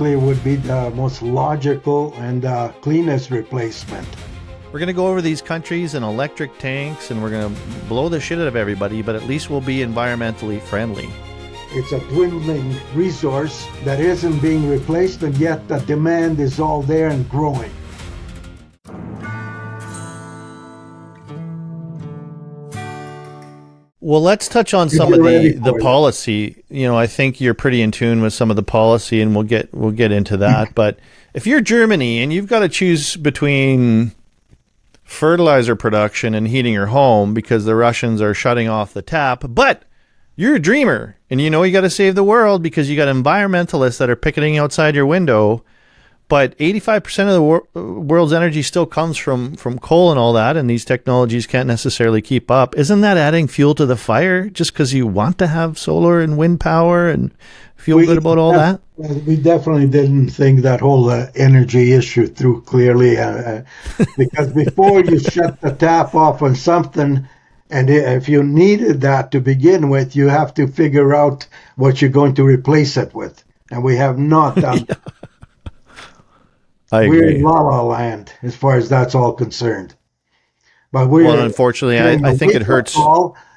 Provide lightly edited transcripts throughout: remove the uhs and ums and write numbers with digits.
Nuclear would be the most logical and cleanest replacement. We're going to go over these countries in electric tanks, and we're going to blow the shit out of everybody, but at least we'll be environmentally friendly. It's a dwindling resource that isn't being replaced, and yet the demand is all there and growing. Well, let's touch on some of the policy. You know, I think you're pretty in tune with some of the policy, and we'll get into that. But if you're Germany and you've got to choose between fertilizer production and heating your home because the Russians are shutting off the tap, but you're a dreamer and you know you got to save the world because you got environmentalists that are picketing outside your window, but 85% of the world's energy still comes from coal and all that, and these technologies can't necessarily keep up. Isn't that adding fuel to the fire just because you want to have solar and wind power and feel good about all that? We definitely didn't think that whole energy issue through clearly because before you shut the tap off on something, and if you needed that to begin with, you have to figure out what you're going to replace it with. And we have not done that. We're in la la land as far as that's all concerned. But unfortunately, I think it hurts.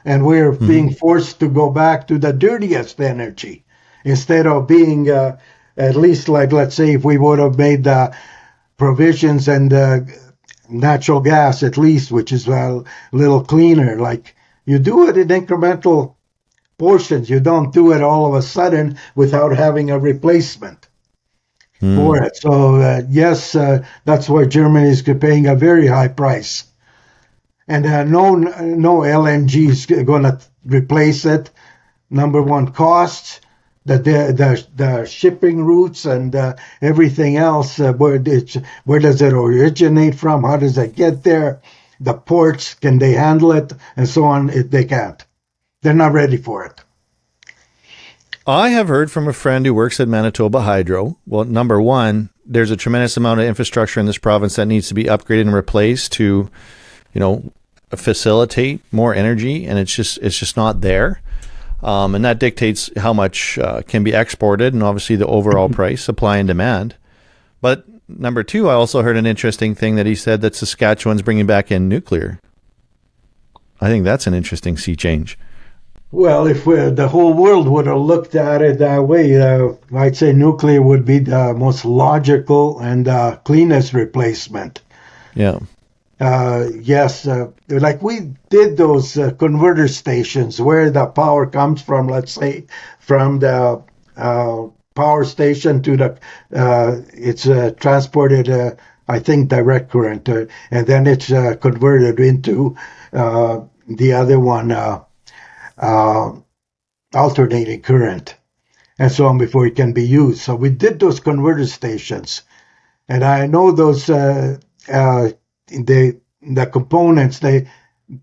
And we're being forced to go back to the dirtiest energy instead of being at least like, let's say, if we would have made the provisions and natural gas at least, which is a little cleaner. Like you do it in incremental portions. You don't do it all of a sudden without having a replacement for it. So yes, that's why Germany is paying a very high price. And no LNG is going to replace it. Number one, costs, the shipping routes and everything else. Where does it originate from? How does it get there? The ports, can they handle it? And so on. They can't. They're not ready for it. I have heard from a friend who works at Manitoba Hydro. Well, number one, there's a tremendous amount of infrastructure in this province that needs to be upgraded and replaced to, facilitate more energy, and it's just not there. And that dictates how much can be exported and obviously the overall price, supply and demand. But number two, I also heard an interesting thing that he said that Saskatchewan's bringing back in nuclear. I think that's an interesting sea change. Well, if the whole world would have looked at it that way, I'd say nuclear would be the most logical and cleanest replacement. Yeah. Yes, like we did those converter stations where the power comes from, let's say, from the power station to the, it's transported, I think, direct current, and then it's converted into the other one, alternating current, and so on before it can be used. So we did those converter stations, and I know those the components, they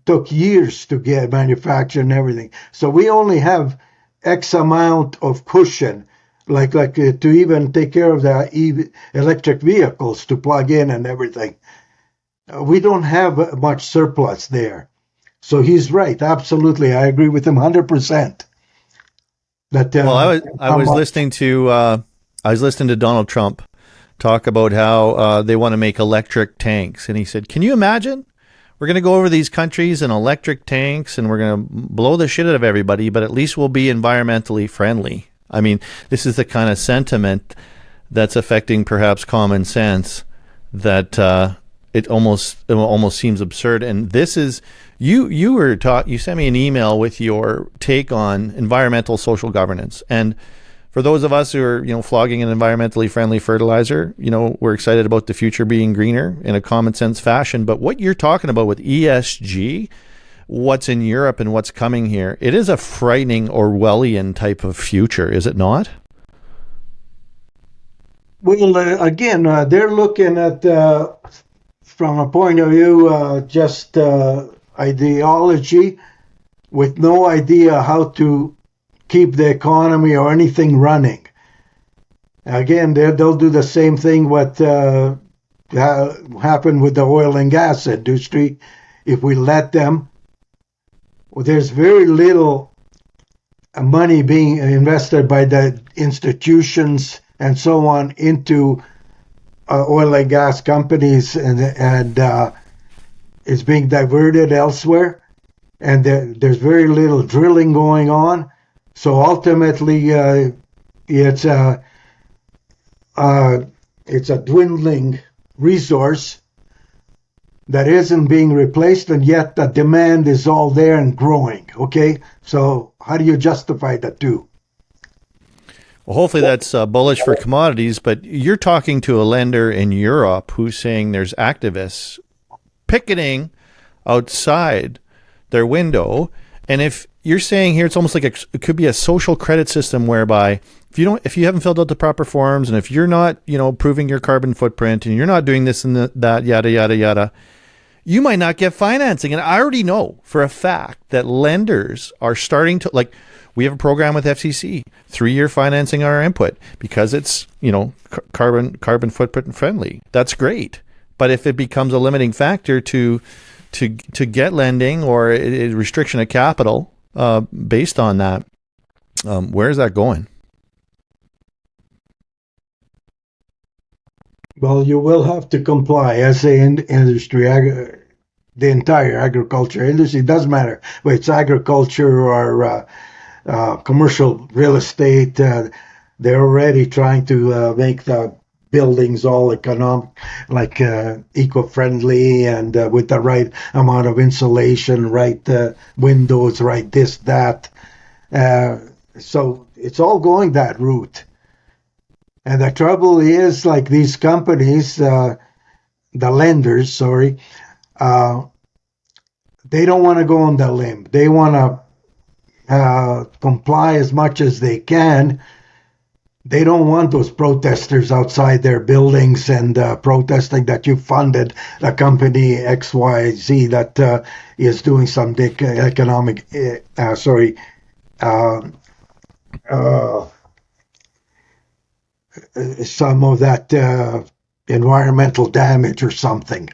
took years to get manufactured and everything. So we only have X amount of cushion, like to even take care of the electric vehicles to plug in and everything. We don't have much surplus there. So he's right. Absolutely. I agree with him 100%. That, I was listening to Donald Trump talk about how they want to make electric tanks. And he said, can you imagine? We're going to go over these countries in electric tanks and we're going to blow the shit out of everybody, but at least we'll be environmentally friendly. I mean, this is the kind of sentiment that's affecting perhaps common sense that it almost seems absurd. And this is, you sent me an email with your take on environmental social governance. And for those of us who are, flogging an environmentally friendly fertilizer, we're excited about the future being greener in a common sense fashion. But what you're talking about with ESG, what's in Europe and what's coming here, it is a frightening Orwellian type of future, is it not? Well, again, they're looking at, from a point of view, just ideology with no idea how to keep the economy or anything running. Again, they'll do the same thing what happened with the oil and gas industry. If we let them, there's very little money being invested by the institutions and so on into oil and gas companies, and it's being diverted elsewhere, and there's very little drilling going on. So ultimately, it's a it's a dwindling resource that isn't being replaced, and yet the demand is all there and growing. Okay, so how do you justify the two? Well, hopefully that's bullish for commodities, but you're talking to a lender in Europe who's saying there's activists picketing outside their window. And if you're saying here, it's almost like it could be a social credit system whereby if you haven't filled out the proper forms, and if you're not, proving your carbon footprint, and you're not doing this and that, yada, yada, yada, you might not get financing. And I already know for a fact that lenders are starting to, like, we have a program with FCC, 3-year financing our input because it's, carbon footprint friendly. That's great. But if it becomes a limiting factor to get lending or a restriction of capital based on that, where is that going? Well, you will have to comply as the industry, the entire agriculture industry. It doesn't matter whether it's agriculture or commercial real estate. They're already trying to make the buildings all economic, like eco-friendly, and with the right amount of insulation, right windows, right this, that. So it's all going that route. And the trouble is, like, these companies, the lenders, sorry, they don't want to go on the limb. They want to comply as much as they can. They don't want those protesters outside their buildings and protesting that you funded a company XYZ that is doing some economic, some of that environmental damage or something.